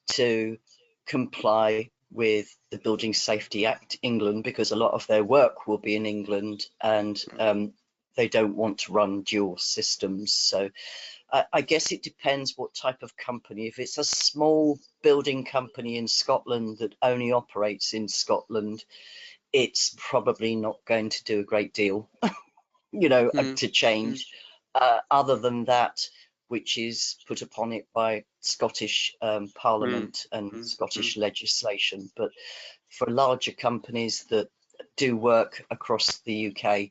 to comply with the Building Safety Act England, because a lot of their work will be in England, and they don't want to run dual systems. So I guess it depends what type of company. If it's a small building company in Scotland that only operates in Scotland, it's probably not going to do a great deal, you know, to change. Other than that, which is put upon it by Scottish Parliament and Scottish legislation. But for larger companies that do work across the UK,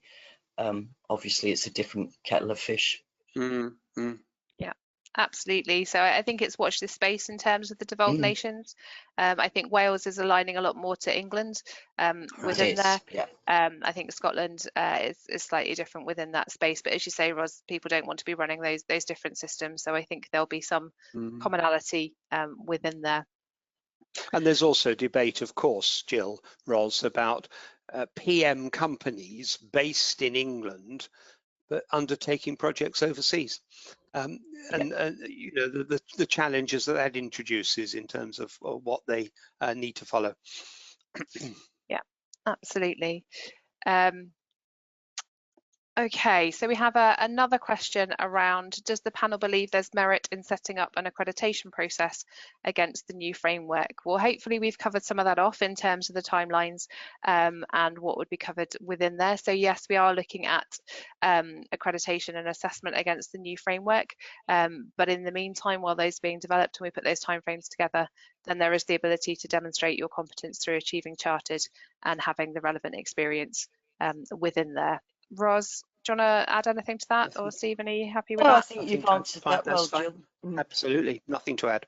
obviously it's a different kettle of fish. Yeah, absolutely. So I think it's watch this space in terms of the devolved nations. I think Wales is aligning a lot more to England within there. I think Scotland is slightly different within that space. But as you say, Ros, people don't want to be running those different systems. So I think there'll be some commonality within there. And there's also debate, of course, Gill, Ros, about PM companies based in England but undertaking projects overseas, and you know, the challenges that introduces in terms of what they need to follow. Yeah, absolutely. Okay, so we have another question around, does the panel believe there's merit in setting up an accreditation process against the new framework? Well, hopefully we've covered some of that off in terms of the timelines and what would be covered within there. So yes, we are looking at accreditation and assessment against the new framework. But in the meantime, while those are being developed and we put those timeframes together, then there is the ability to demonstrate your competence through achieving chartered and having the relevant experience within there. Ros, do you want to add anything to that, or Stephen, are you happy with that? I think you've answered that well, Jill. Absolutely, nothing to add.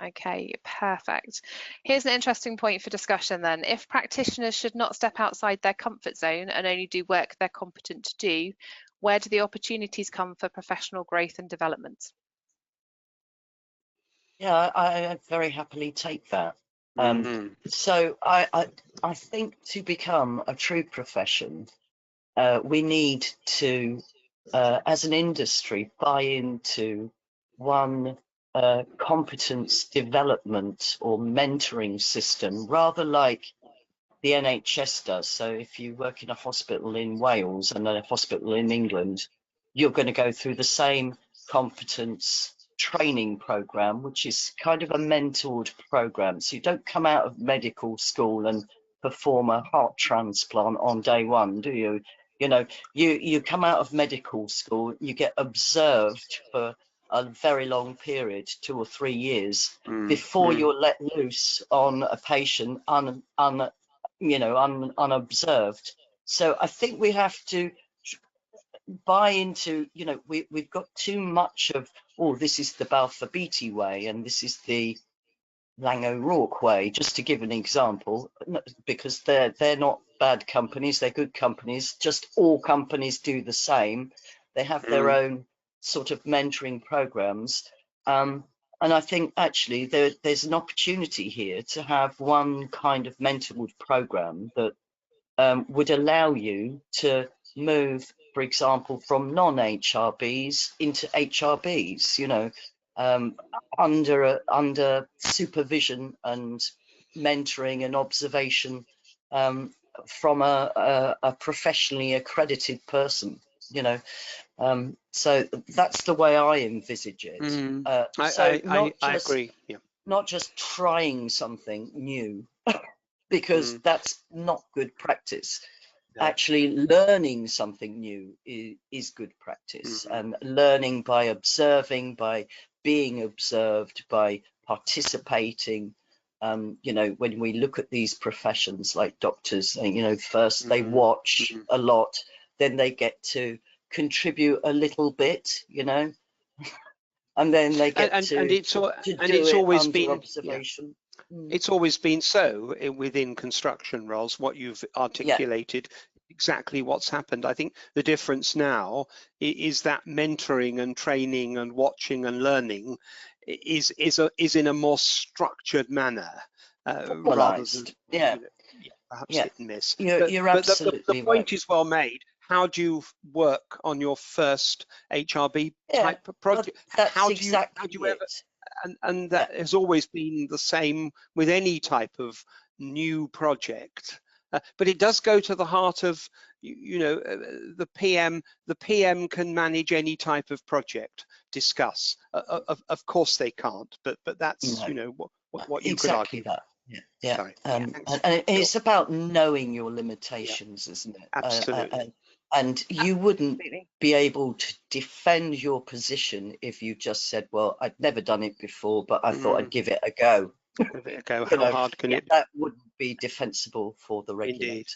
Okay, perfect. Here's an interesting point for discussion then. If practitioners should not step outside their comfort zone and only do work they're competent to do, where do the opportunities come for professional growth and development? Yeah, I very happily take that. So I think to become a true profession, we need to, as an industry, buy into one competence development or mentoring system, rather like the NHS does. So if you work in a hospital in Wales and a hospital in England, you're going to go through the same competence training program, which is kind of a mentored program. So you don't come out of medical school and perform a heart transplant on day one, do you? You know, you come out of medical school, you get observed for a very long period, 2 or 3 years, before you're let loose on a patient unobserved. So I think we have to buy into, you know, we've got too much of, oh, this is the Balfour Beatty way and this is the Lang O'Rourke way, just to give an example, because they're not bad companies, they're good companies. Just all companies do the same. They have their own sort of mentoring programs. And I think actually there's an opportunity here to have one kind of mentored program that would allow you to move, for example, from non-HRBs into HRBs, you know, under supervision and mentoring and observation from a professionally accredited person, you know. So that's the way I envisage it. I agree. Yeah. Not just trying something new, because that's not good practice. No. Actually learning something new is good practice, and learning by observing, by being observed, by participating. You know, when we look at these professions like doctors, you know, first they watch a lot, then they get to contribute a little bit, you know, and then they get it's always been observation. It's always been so within construction roles, what you've articulated, exactly what's happened. I think the difference now is that mentoring and training and watching and learning is in a more structured manner, rather than perhaps hit and miss. You're absolutely the point right. is well made. How do you work on your first HRB type of project? How do you ever? And that has always been the same with any type of new project. But it does go to the heart of, you know, the PM. The PM can manage any type of project. Discuss. Of course they can't. But that's you know what you exactly could argue. That. Yeah. Sorry. And it's about knowing your limitations, isn't it? Absolutely. And you wouldn't be able to defend your position if you just said, well, I'd never done it before, but I thought I'd give it a go. Give it a go. How hard can it be? That wouldn't be defensible for the regulator. Indeed.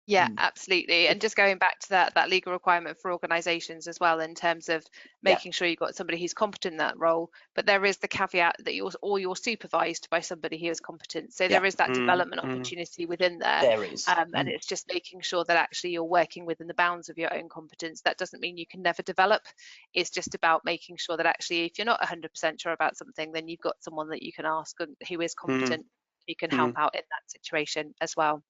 Yeah, absolutely. And just going back to that legal requirement for organisations as well, in terms of making sure you've got somebody who's competent in that role, but there is the caveat that you're supervised by somebody who is competent. So there is that development opportunity within there. There is. And it's just making sure that actually you're working within the bounds of your own competence. That doesn't mean you can never develop. It's just about making sure that actually if you're not 100% sure about something, then you've got someone that you can ask who is competent, who can help out in that situation as well.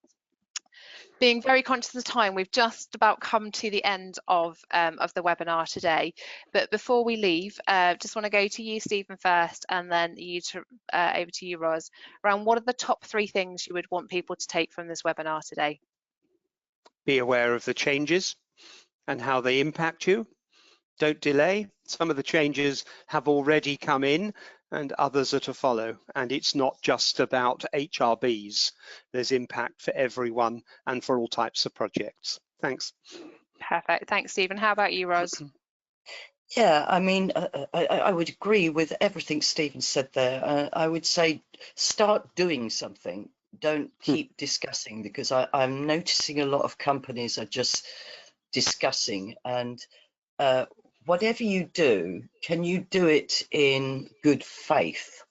Being very conscious of the time, we've just about come to the end of the webinar today. But before we leave, just want to go to you, Stephen, first, and then over to you, Ros, around what are the top 3 things you would want people to take from this webinar today? Be aware of the changes and how they impact you. Don't delay. Some of the changes have already come in and others are to follow. And it's not just about HRBs. There's impact for everyone and for all types of projects. Thanks. Perfect. Thanks, Stephen. How about you, Ros? Yeah, I mean, I would agree with everything Stephen said there. I would say start doing something. Don't keep discussing, because I'm noticing a lot of companies are just discussing, and whatever you do, can you do it in good faith?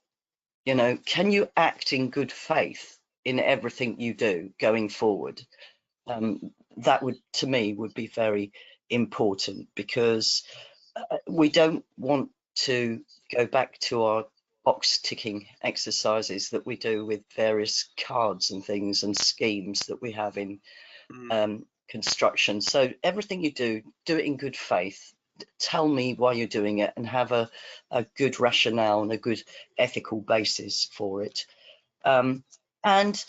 You know, can you act in good faith in everything you do going forward? That would, to me, would be very important, because we don't want to go back to our box ticking exercises that we do with various cards and things and schemes that we have in construction. So everything you do, do it in good faith. tell me why you're doing it and have a good rationale and a good ethical basis for it. And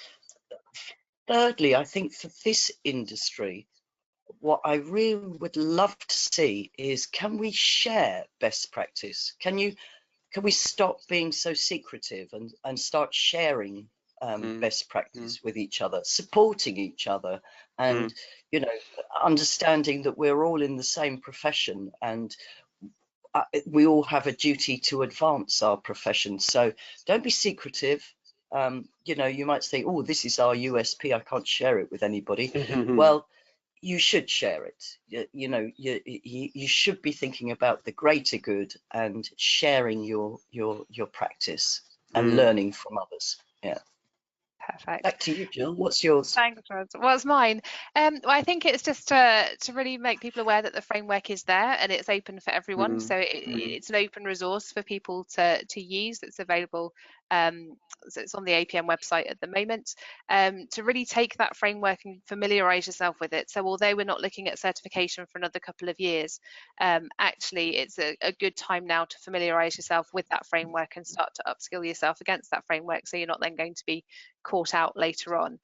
thirdly, I think for this industry, what I really would love to see is, can we share best practice? Can we stop being so secretive and start sharing best practice with each other, supporting each other, and you know, understanding that we're all in the same profession and we all have a duty to advance our profession. So don't be secretive. You know, you might say, oh, this is our USP, I can't share it with anybody. Well, you should share it. You know, you should be thinking about the greater good and sharing your practice and learning from others. Yeah. Perfect. Back to you, Jill. What's yours? Thanks, Ros. What's mine? Well, I think it's just to really make people aware that the framework is there and it's open for everyone. So it's an open resource for people to use that's available. So it's on the APM website at the moment, to really take that framework and familiarise yourself with it. So although we're not looking at certification for another couple of years, actually it's a good time now to familiarise yourself with that framework and start to upskill yourself against that framework, so you're not then going to be caught out later on.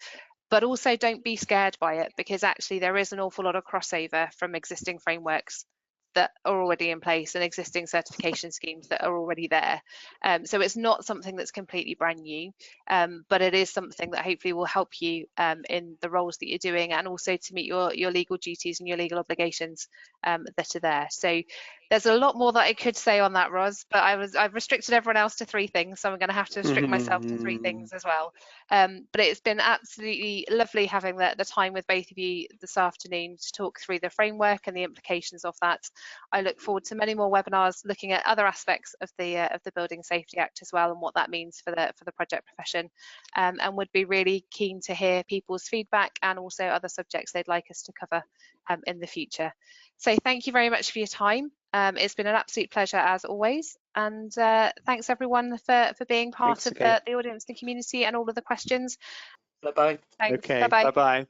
But also don't be scared by it, because actually there is an awful lot of crossover from existing frameworks that are already in place and existing certification schemes that are already there. So it's not something that's completely brand new, but it is something that hopefully will help you in the roles that you're doing, and also to meet your legal duties and your legal obligations that are there. So there's a lot more that I could say on that, Ros, but I've restricted everyone else to 3 things, so I'm going to have to restrict myself to 3 things as well. But it's been absolutely lovely having the time with both of you this afternoon to talk through the framework and the implications of that. I look forward to many more webinars looking at other aspects of the Building Safety Act as well, and what that means for the project profession, and would be really keen to hear people's feedback and also other subjects they'd like us to cover in the future. So thank you very much for your time. It's been an absolute pleasure as always, and thanks everyone for being part of the audience, the community, and all of the questions. Bye-bye. Thanks. Okay, Bye-bye. bye-bye.